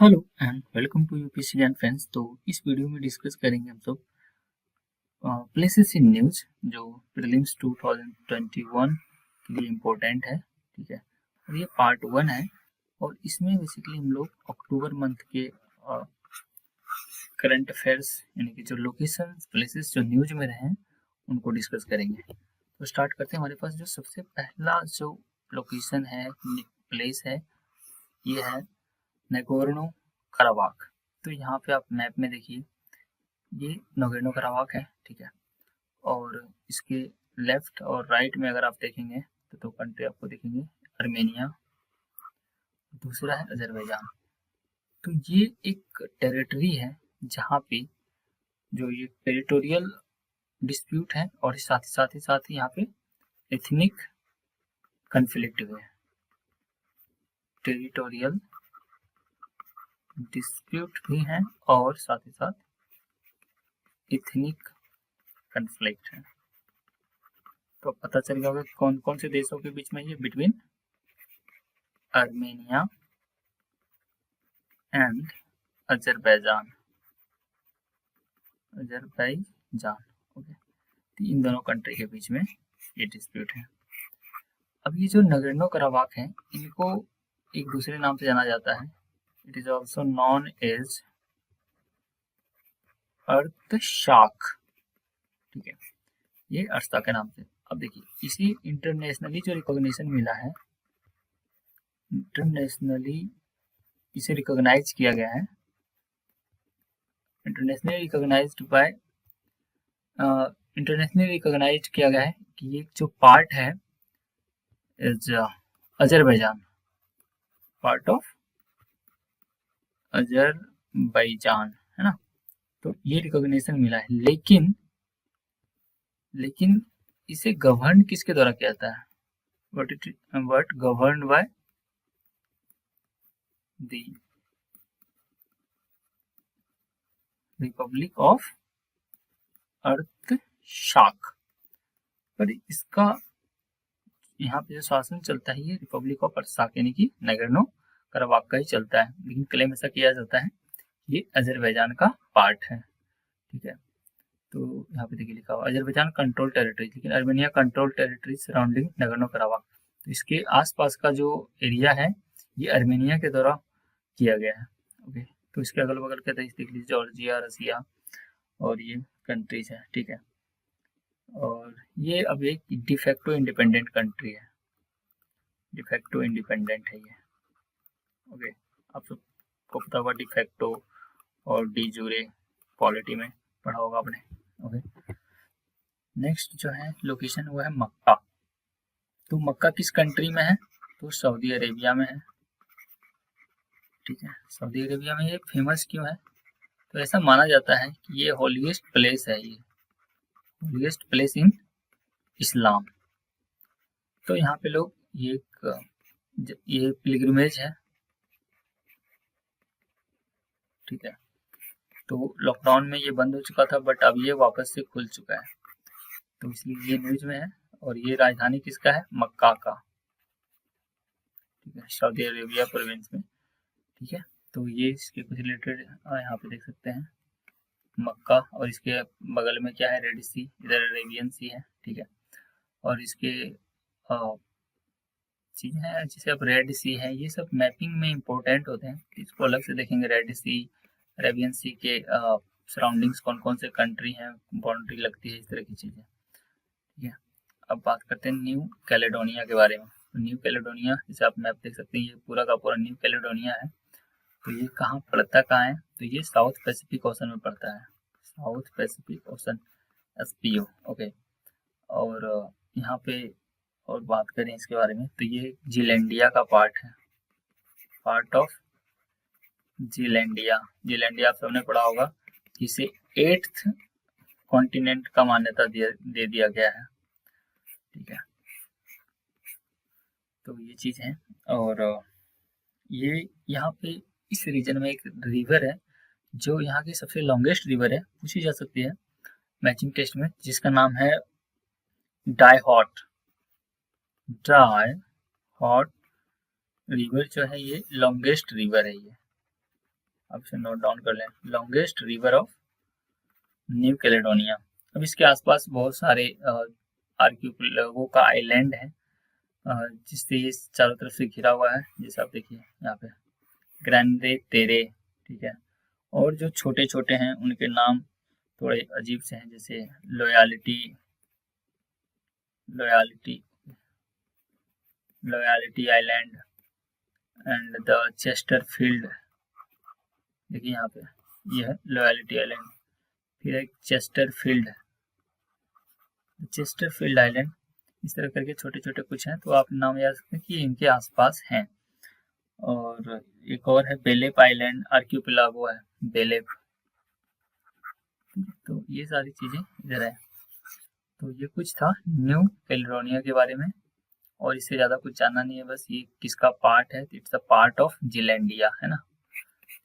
Hello and welcome to UPSC Gyan friends. तो इस video में डिस्कस करेंगे हम सब प्लेसेस इन न्यूज जो प्रीलिम्स 2021 के लिए इम्पोर्टेंट है। ठीक है, और ये पार्ट 1 है और इसमें बेसिकली हम लोग अक्टूबर मंथ के करंट अफेयर्स यानी कि जो लोकेशन प्लेसेस जो न्यूज में रहे उनको डिस्कस करेंगे। तो स्टार्ट करते हैं। हमारे पास जो सबसे पहला जो लोकेशन है, प्लेस है, ये है नगोर्नो कराबाख। तो यहाँ पे आप मैप में देखिए, ये नगोर्नो कराबाख है। ठीक है, और इसके लेफ्ट और राइट में अगर आप देखेंगे तो दो कंट्री आपको दिखेंगे, अर्मेनिया, दूसरा है अजरबैजान। तो ये एक टेरिटरी है जहाँ पे जो ये टेरिटोरियल डिस्प्यूट है और साथ ही यहाँ पे एथनिक कन्फ्लिक्ट हुए हैं। टेरिटोरियल डिस्प्यूट भी है और साथ ही साथ इथनिक कन्फ्लिक्ट है। तो पता चल गया होगा कौन कौन से देशों के बीच में ये between Armenia and Azerbaijan. Okay, तो इन दोनों कंट्री के बीच में ये डिस्प्यूट है। अब ये जो नगोर्नो कराबाख है, इनको एक दूसरे नाम से जाना जाता है। It is also known as earth shock. ठीक है, ये अर्था के नाम से। अब देखिए, इसी इंटरनेशनली जो रिकॉग्निशन मिला है, इंटरनेशनली इसे रिकॉग्नाइज किया गया है, इंटरनेशनली रिकॉग्नाइज किया गया है कि ये जो पार्ट है is Azerbaijan, part of Azerbaijan, है ना। तो ये रिकॉग्निशन मिला है, लेकिन इसे गवर्न किसके द्वारा किया जाता है? But govern by the Republic of earth शाक। पर इसका यहाँ पे जो शासन चलता है, ये रिपब्लिक ऑफ अर्थ शाक यानी कि नगोर्नो कराबाख का ही चलता है, लेकिन क्लेम ऐसा किया जाता है ये अजरबैजान का पार्ट है। ठीक है, तो यहाँ पे देखिए लिखा हुआ अजरबैजान कंट्रोल टेरिटरी, लेकिन Armenia control territory surrounding Nagorno Karabakh. तो इसके आसपास का जो एरिया है ये अर्मेनिया के द्वारा किया गया है। ओके, तो इसके अगल बगल के देश देख लीजिए, जॉर्जिया, रसिया और ये कंट्रीज है। ठीक है, और ये अब एक डिफेक्टो इंडिपेंडेंट कंट्री है, डिफेक्टो इंडिपेंडेंट है ये। ओके, आप सबको पता होगा डिफेक्टो और डी जूरे, पॉलिटी में पढ़ा होगा आपने। ओके, नेक्स्ट जो है लोकेशन वो है मक्का। तो मक्का किस कंट्री में है? तो सऊदी अरेबिया में है। ठीक है, सऊदी अरेबिया में ये फेमस क्यों है? तो ऐसा माना जाता है कि ये होलीएस्ट प्लेस है, ये होलीएस्ट प्लेस इन इस्लाम। तो यहाँ पे लोग ये पिलग्रिमेज है। ठीक है, तो लॉकडाउन में ये बंद हो चुका था, बट अब ये वापस से खुल चुका है, तो इसलिए ये न्यूज में है। और ये राजधानी किसका है? मक्का का। ठीक है, सऊदी अरेबिया प्रोविंस में। ठीक है, तो ये इसके कुछ रिलेटेड यहाँ पे देख सकते हैं, मक्का, और इसके बगल में क्या है? रेड सी, इधर अरेबियन सी है। ठीक है, और इसके चीज़ें हैं जैसे अब रेड सी है, ये सब मैपिंग में इंपॉर्टेंट होते हैं, इसको अलग से देखेंगे। रेड सी, अरेबियन सी के सराउंडिंग्स कौन कौन से कंट्री हैं, बाउंड्री लगती है, इस तरह की चीज़ें। ठीक है, अब बात करते हैं न्यू कैलेडोनिया के बारे में। तो न्यू कैलेडोनिया, जैसे आप मैप देख सकते हैं, ये पूरा का पूरा न्यू कैलेडोनिया है। तो ये कहाँ पड़ता कहाँ है? तो ये साउथ पैसिफिक ओशन में पड़ता है, south Pacific ocean, SPO। Okay, और यहाँ पे और बात करें इसके बारे में, तो ये जीलैंडिया का पार्ट है, पार्ट ऑफ जीलैंडिया। जीलैंडिया आप सबने पढ़ा होगा, इसे 8th कॉन्टिनेंट का मान्यता दे दिया गया है। ठीक है, तो ये चीज़ है। और ये यहाँ पे इस रीजन में एक रिवर है जो यहाँ की सबसे लॉन्गेस्ट रिवर है, पूछी जा सकती है मैचिंग टेस्ट में, जिसका नाम है डाई हॉट रिवर। जो है ये लॉन्गेस्ट रिवर है ये। आप इसे नोट डाउन कर लें। Longest river of new Caledonia. अब इसके आसपास बहुत सारे आर्कियोलॉगों का आइलैंड है जिससे ये चारों तरफ से घिरा हुआ है, जैसे आप देखिए यहाँ पे ग्रैंडे तेरे, ठीक है। और जो छोटे छोटे हैं उनके नाम थोड़े अजीब से हैं, जैसे loyalty loyalty loyalty island and the Chesterfield. देखिए यहाँ पे ये है लॉयल्टी आइलैंड, फिर एक चेस्टरफील्ड आइलैंड, इस तरह करके छोटे छोटे कुछ हैं, तो आप नाम याद रखें कि इनके आसपास हैं। और एक और है बेलेप आइलैंड आर्कियोपेलागो है बेलेप। तो ये सारी चीजें इधर है। तो ये कुछ था न्यू कैलेडोनिया के बारे में, और इससे ज्यादा कुछ जानना नहीं है, बस ये किसका पार्ट है, it's a part of Zealandia, है ना,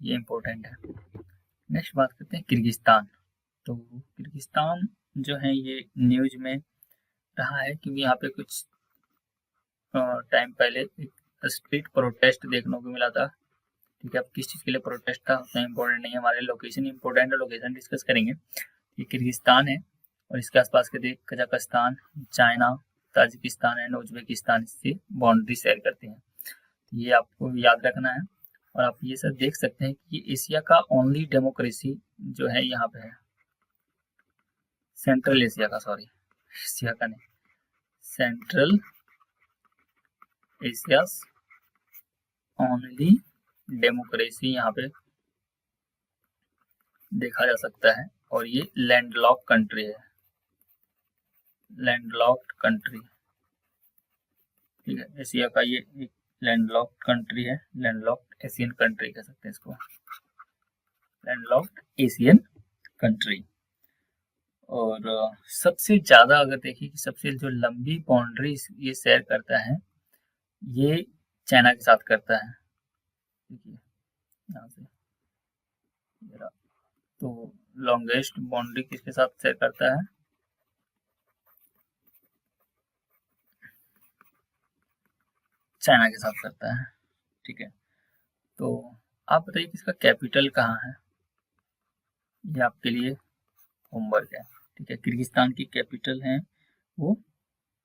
ये इंपॉर्टेंट है। नेक्स्ट बात करते हैं किर्गिस्तान। तो किर्गिस्तान जो है ये न्यूज में रहा है क्योंकि यहाँ पे कुछ टाइम पहले एक स्ट्रीट प्रोटेस्ट देखने को मिला था, ठीक है। अब किस चीज़ के लिए प्रोटेस्ट था उतना इम्पोर्टेंट नहीं है, हमारे लोकेशन इम्पोर्टेंट है, लोकेशन डिस्कस करेंगे। ये किर्गिस्तान है और इसके आसपास के देश Kazakhstan, China, Tajikistan and Uzbekistan इससे बाउंड्री शेयर करते हैं। तो ये आपको याद रखना है। और आप ये सब देख सकते हैं कि एशिया का ओनली डेमोक्रेसी जो है यहाँ पे है, सेंट्रल एशिया का, सॉरी एशिया का नहीं, सेंट्रल एशिया ओनली डेमोक्रेसी यहाँ पे देखा जा सकता है। और ये लैंडलॉक कंट्री है, लैंडलॉक्ड कंट्री, ठीक है। एशिया का ये एक लैंडलॉक्ड कंट्री है, लैंडलॉक्ड एशियन कंट्री कह सकते हैं इसको, लैंडलॉक्ड एशियन कंट्री। और सबसे ज्यादा अगर देखिए कि सबसे जो लंबी बाउंड्री ये शेयर करता है ये चाइना के साथ करता है, देखिए यहाँ से, तो लॉन्गेस्ट बाउंड्री किसके साथ शेयर करता है, चाइना के साथ करता है, ठीक है। तो आप बताइए कि इसका कैपिटल कहाँ है, ये आपके लिए होमवर्क है, ठीक है। किर्गिस्तान की कैपिटल है वो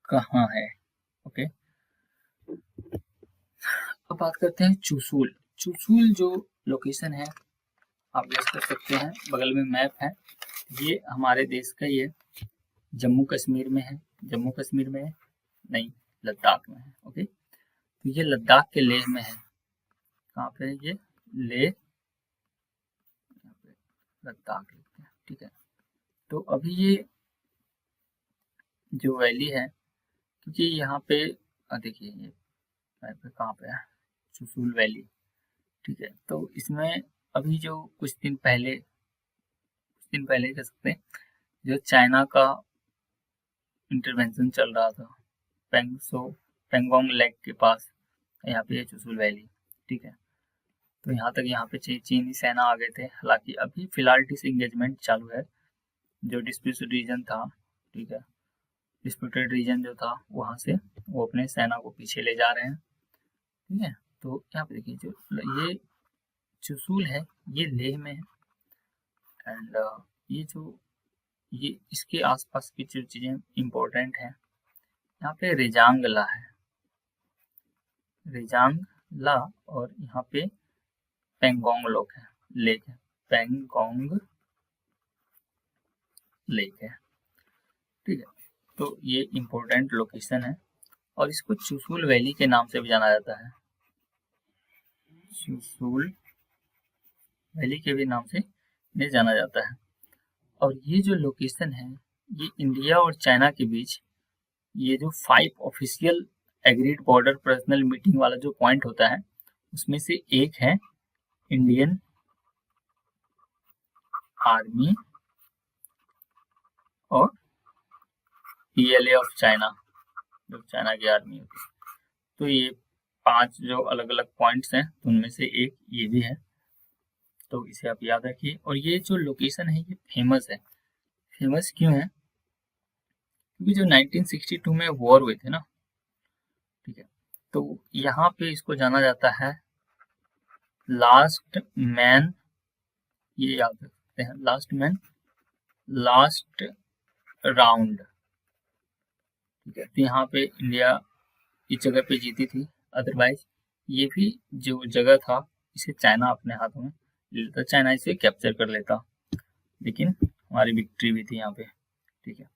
कहाँ है, ओके। अब बात करते हैं चुशूल। चुशूल जो लोकेशन है आप देख कर सकते हैं, बगल में मैप है, ये हमारे देश का ही है, जम्मू कश्मीर में है, जम्मू कश्मीर में है नहीं, लद्दाख में है, ओके। तो ये लद्दाख के लेह में है, कहाँ पे है ये, लेह, लद्दाख लिखते हैं, ठीक है। तो अभी ये जो वैली है, क्योंकि यहाँ पे देखिए ये मैप पे कहाँ पे है, चुशूल वैली, ठीक है। तो इसमें अभी जो कुछ दिन पहले कह सकते हैं, जो चाइना का इंटरवेंशन चल रहा था पेंगोंग लेक के पास, यहाँ पे है चुशूल वैली, ठीक है। तो यहाँ तक यहाँ पे चीनी सेना आ गए थे, हालांकि अभी फिलहाल डिसएंगेजमेंट चालू है, जो डिस्प्यूटेड रीजन था, ठीक है, डिस्प्यूटेड रीजन जो था वहाँ से वो अपने सेना को पीछे ले जा रहे हैं, ठीक है। तो यहाँ पे देखिए जो ये चुशूल है ये लेह में है, एंड ये इसके आसपास की जो चीजें इम्पोर्टेंट है, यहाँ पे रेजांगला है, रेजांगला, और यहाँ पे पेंगोंग लेक है, पेंगोंग लेक है, ठीक है। तो ये इम्पोर्टेंट लोकेशन है और इसको चुशूल वैली के नाम से भी जाना जाता है, चुशूल वैली के भी नाम से इन्हें जाना जाता है। और ये जो लोकेशन है ये इंडिया और चाइना के बीच ये जो 5 official agreed border personal meeting वाला जो पॉइंट होता है उसमें से एक है इंडियन आर्मी और PLA ऑफ चाइना, जो चाइना की आर्मी होती है। तो ये 5 जो अलग अलग पॉइंट्स हैं उनमें से एक ये भी है, तो इसे आप याद रखिए। और ये जो लोकेशन है ये फेमस है, फेमस क्यों है, क्योंकि जो 1962 में वॉर हुए थे ना, ठीक है, तो यहाँ पे इसको जाना जाता है लास्ट मैन ये याद रखते हैं, लास्ट मैन लास्ट राउंड। ठीक है, तो यहाँ पे इंडिया इस जगह पे जीती थी, अदरवाइज ये भी जो जगह था इसे चाइना अपने हाथों में ले लेता, चाइना इसे कैप्चर कर लेता, लेकिन हमारी विक्ट्री भी थी यहाँ पे। ठीक है,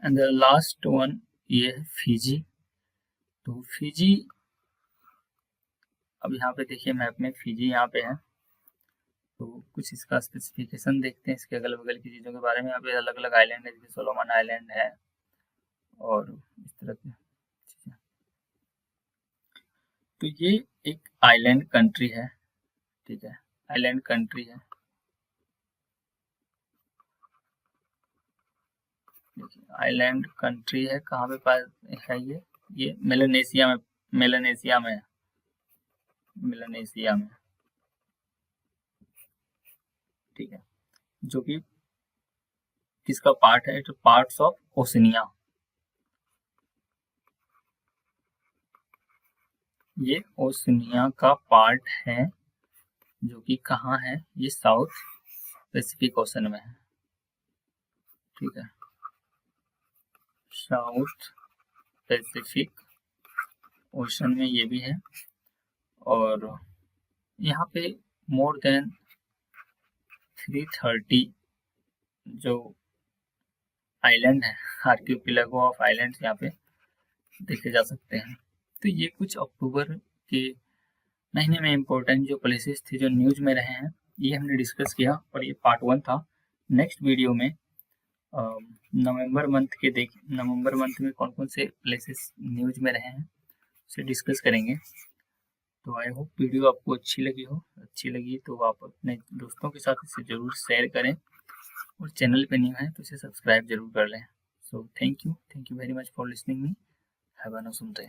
एंड द लास्ट वन ये है फिजी। तो फिजी, अब यहाँ पे देखिए मैप में फिजी यहाँ पे है, तो कुछ इसका स्पेसिफिकेशन देखते हैं, इसके अगल बगल की चीज़ों के बारे में। यहाँ पे अलग अलग आइलैंड है, जैसे सोलोमन आइलैंड है और इस तरह की चीज़ें। तो ये एक आइलैंड कंट्री है। ठीक है, आइलैंड कंट्री है। देखिए आइलैंड कंट्री है, कहाँ पे पास है ये मेलानेशिया में, मेलानेशिया में है, मेलानेशिया में। ठीक है, जो कि किसका पार्ट है, तो पार्ट्स ऑफ ओशनिया। ये ओशनिया का पार्ट है, जो कि कहाँ है, ये साउथ पैसिफिक ओशन में है। ठीक है, साउथ पैसिफिक ओशन में ये भी है। और यहाँ पे मोर देन 330 जो आइलैंड है, आर्कियोपेलागो ऑफ आइलैंड यहाँ पे देखे जा सकते हैं। तो ये कुछ अक्टूबर के महीने में इम्पोर्टेंट जो प्लेसेस थे जो न्यूज में रहे हैं, ये हमने डिस्कस किया, और ये पार्ट 1 था। नेक्स्ट वीडियो में नवंबर मंथ में कौन कौन से प्लेसेस न्यूज में रहे हैं उसे डिस्कस करेंगे। तो आई होप वीडियो आपको अच्छी लगी तो आप अपने दोस्तों के साथ इसे ज़रूर शेयर करें, और चैनल पे न्यू है तो इसे सब्सक्राइब जरूर कर लें। So thank you very much for listening me. Have a nice day.